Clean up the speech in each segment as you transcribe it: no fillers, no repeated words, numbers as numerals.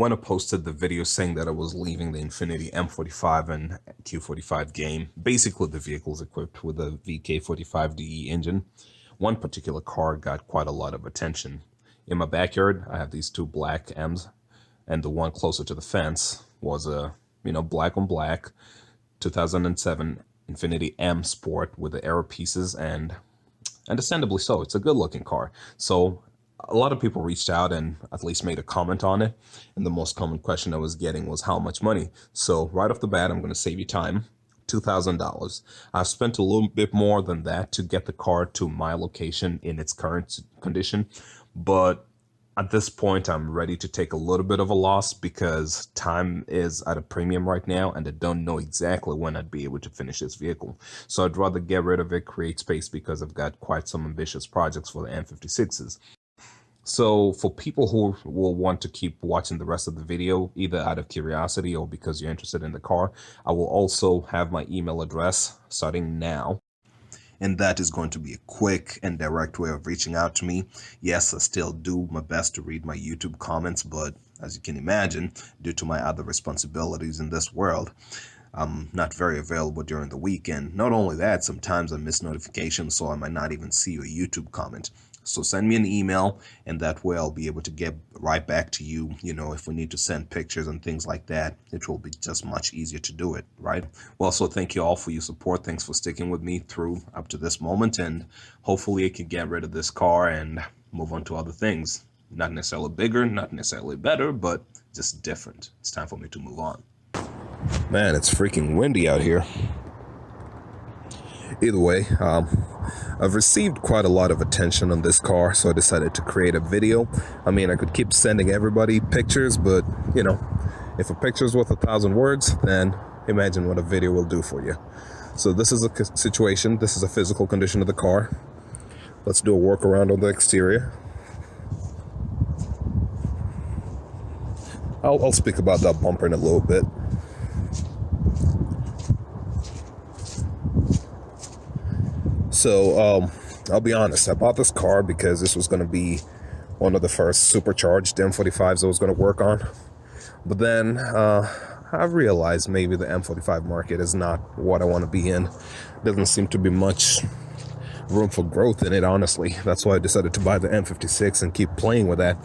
when I posted the video saying that I was leaving the Infiniti M45 and Q45 game, basically the vehicles equipped with a VK45DE engine, one particular car got quite a lot of attention. In my backyard, I have these two black M's, and the one closer to the fence was a, black on black 2007 Infiniti M Sport with the Aero pieces, and understandably so. It's a good looking car. So a lot of people reached out and at least made a comment on it. And the most common question I was getting was how much money. So right off the bat, I'm going to save you time. $2,000. I've spent a little bit more than that to get the car to my location in its current condition. But at this point, I'm ready to take a little bit of a loss because time is at a premium right now, and I don't know exactly when I'd be able to finish this vehicle. So I'd rather get rid of it, create space, because I've got quite some ambitious projects for the M56s. So for people who will want to keep watching the rest of the video, either out of curiosity or because you're interested in the car, I will also have my email address starting now. And that is going to be a quick and direct way of reaching out to me. Yes, I still do my best to read my YouTube comments, but as you can imagine, due to my other responsibilities in this world, I'm not very available during the weekend. Not only that, sometimes I miss notifications, so I might not even see your YouTube comment. So send me an email, and that way I'll be able to get right back to you. If we need to send pictures and things like that, it will be just much easier to do it, right? Well, so thank you all for your support. Thanks for sticking with me through up to this moment, and hopefully I can get rid of this car and move on to other things. Not necessarily bigger, not necessarily better, but just different. It's time for me to move on. Man, it's freaking windy out here. Either way, I've received quite a lot of attention on this car, so I decided to create a video. I mean, I could keep sending everybody pictures, but, if a picture's worth 1,000 words, then imagine what a video will do for you. So this is a situation, this is a physical condition of the car. Let's do a workaround on the exterior. I'll speak about that bumper in a little bit. So, I'll be honest, I bought this car because this was going to be one of the first supercharged M45s I was going to work on. But then, I realized maybe the M45 market is not what I want to be in. Doesn't seem to be much room for growth in it, honestly. That's why I decided to buy the M56 and keep playing with that.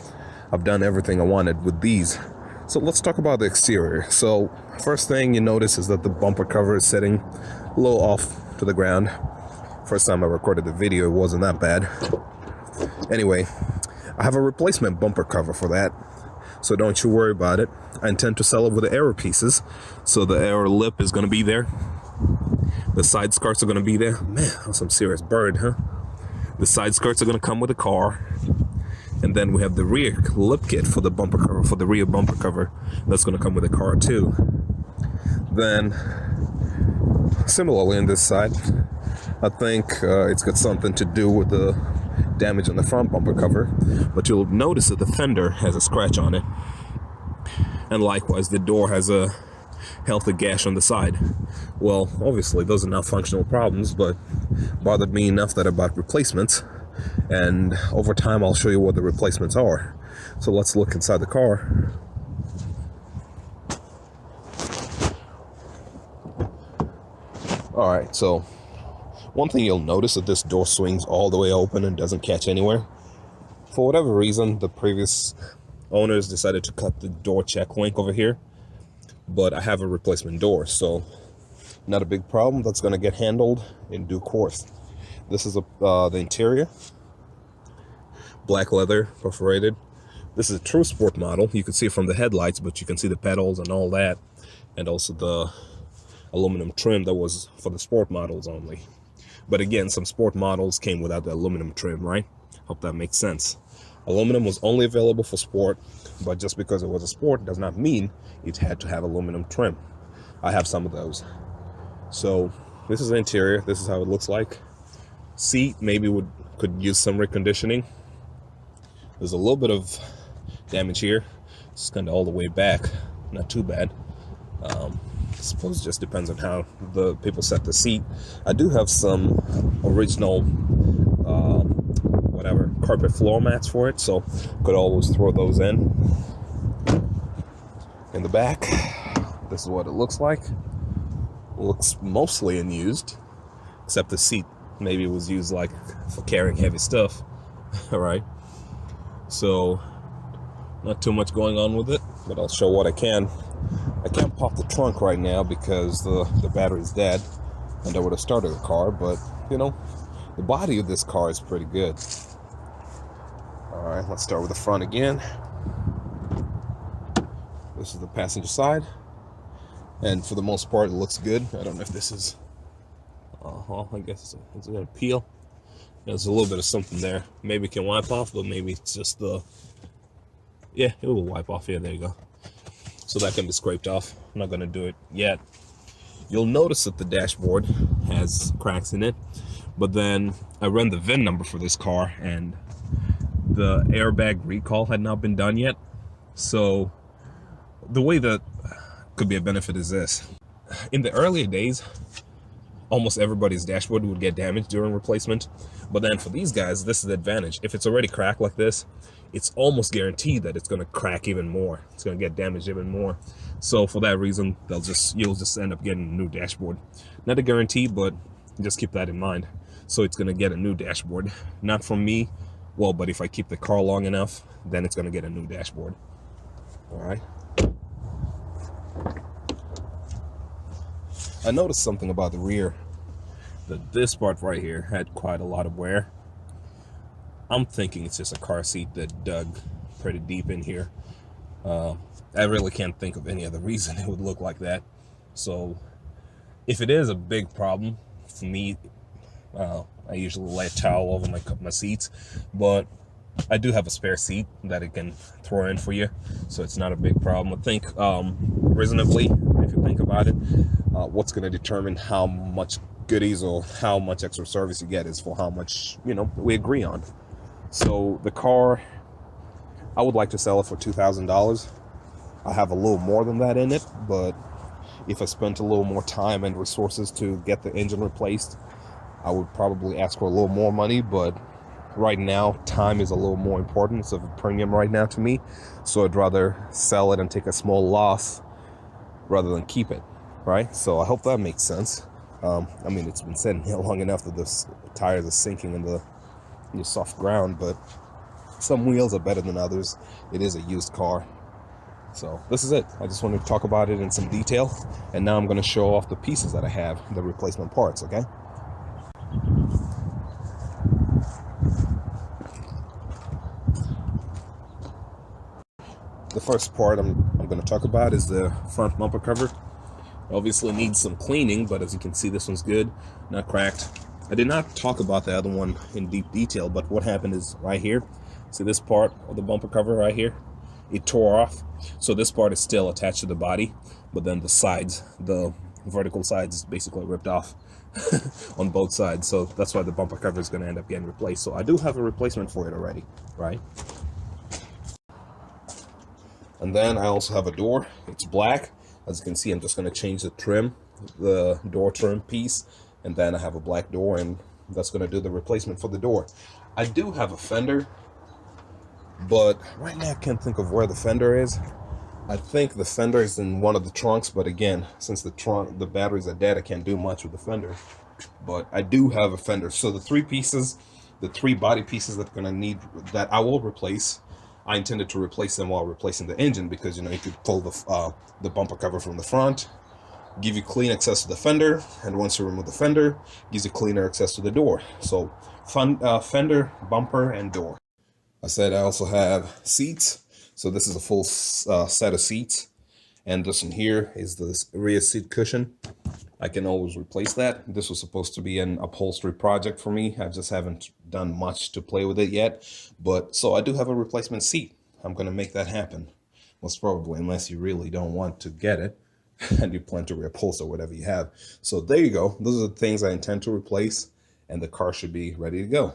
I've done everything I wanted with these. So let's talk about the exterior. So, first thing you notice is that the bumper cover is sitting a little off to the ground. First time I recorded the video, it wasn't that bad. Anyway, I have a replacement bumper cover for that, so don't you worry about it. I intend to sell it with the Aero pieces, so the Aero lip is going to be there. The side skirts are going to be there. Man, that's some serious bird, huh? The side skirts are going to come with the car. And then we have the rear lip kit for the bumper cover, for the rear bumper cover. That's going to come with the car too. Then, similarly on this side, I think it's got something to do with the damage on the front bumper cover, but you'll notice that the fender has a scratch on it, and likewise the door has a healthy gash on the side. Well, obviously those are not functional problems, but bothered me enough that I bought replacements, and over time I'll show you what the replacements are. So let's look inside the car. Alright, so one thing you'll notice is that this door swings all the way open and doesn't catch anywhere. For whatever reason, the previous owners decided to cut the door check link over here, but I have a replacement door, so not a big problem. That's going to get handled in due course. This is the interior, black leather, perforated. This is a true sport model. You can see it from the headlights, but you can see the pedals and all that, and also the aluminum trim that was for the sport models only. But again, some sport models came without the aluminum trim, right? Hope that makes sense. Aluminum was only available for sport, but just because it was a sport does not mean it had to have aluminum trim. I have some of those. So this is the interior. This is how it looks like. Seat maybe could use some reconditioning. There's a little bit of damage here. It's kind of all the way back. Not too bad. I suppose it just depends on how the people set the seat. I do have some original carpet floor mats for it, so could always throw those in. In the back, this is what it looks like. Looks mostly unused, except the seat maybe was used like for carrying heavy stuff. All right, so not too much going on with it, but I'll show what I can. I can't pop the trunk right now because the battery's dead, and I would have started the car, but you know, the body of this car is pretty good. All right, let's start with the front again. This is the passenger side, and for the most part it looks good. I don't know if this is I guess it's gonna peel. There's a little bit of something there. Maybe it can wipe off, but maybe it's just the, yeah, it will wipe off. Yeah, there you go. So that can be scraped off. I'm not gonna do it yet. You'll notice that the dashboard has cracks in it, but then I ran the VIN number for this car, and the airbag recall had not been done yet. So the way that could be a benefit is this. In the earlier days, almost everybody's dashboard would get damaged during replacement, but then for these guys, this is the advantage. If it's already cracked like this, it's almost guaranteed that it's going to crack even more. It's going to get damaged even more. So for that reason, you'll just end up getting a new dashboard. Not a guarantee, but just keep that in mind. So it's going to get a new dashboard, not from me. Well, but if I keep the car long enough, then it's going to get a new dashboard. All right. I noticed something about the rear, that this part right here had quite a lot of wear. I'm thinking it's just a car seat that dug pretty deep in here. I really can't think of any other reason it would look like that. So if it is a big problem for me, I usually lay a towel over my seats, but I do have a spare seat that it can throw in for you, so it's not a big problem. I think reasonably, if you think about it, what's going to determine how much goodies or how much extra service you get is for how much, you know, we agree on. So the car, I would like to sell it for $2,000. I have a little more than that in it, but if I spent a little more time and resources to get the engine replaced, I would probably ask for a little more money. But right now, time is a little more important. It's of a premium right now to me, so I'd rather sell it and take a small loss rather than keep it, right? So I hope that makes sense. I mean, it's been sitting here long enough that the tires are sinking in the soft ground, but some wheels are better than others. It is a used car. So this is it. I just wanted to talk about it in some detail, and now I'm going to show off the pieces that I have, the replacement parts, okay? The first part I'm going to talk about is the front bumper cover. Obviously needs some cleaning, but as you can see, this one's good, not cracked. I did not talk about the other one in deep detail, but what happened is right here, see this part of the bumper cover right here, it tore off. So this part is still attached to the body, but then the sides, the vertical sides, basically ripped off on both sides. So that's why the bumper cover is going to end up getting replaced. So I do have a replacement for it already, right? And then I also have a door. It's black. As you can see, I'm just going to change the trim, the door trim piece, and then I have a black door, and that's going to do the replacement for the door. I do have a fender, but right now I can't think of where the fender is. I think the fender is in one of the trunks, but again, since the batteries are dead, I can't do much with the fender. But I do have a fender. So the three body pieces that I will replace, I intended to replace them while replacing the engine, because, you know, you could pull the bumper cover from the front, give you clean access to the fender, and once you remove the fender, gives you cleaner access to the door. So fender, bumper, and door. I said I also have seats. So this is a full set of seats, and this in here is the rear seat cushion. I can always replace that. This was supposed to be an upholstery project for me. I just haven't done much to play with it yet. But so I do have a replacement seat. I'm going to make that happen, most probably, unless you really don't want to get it and you plan to reupholster whatever you have. So there you go. Those are the things I intend to replace, and the car should be ready to go.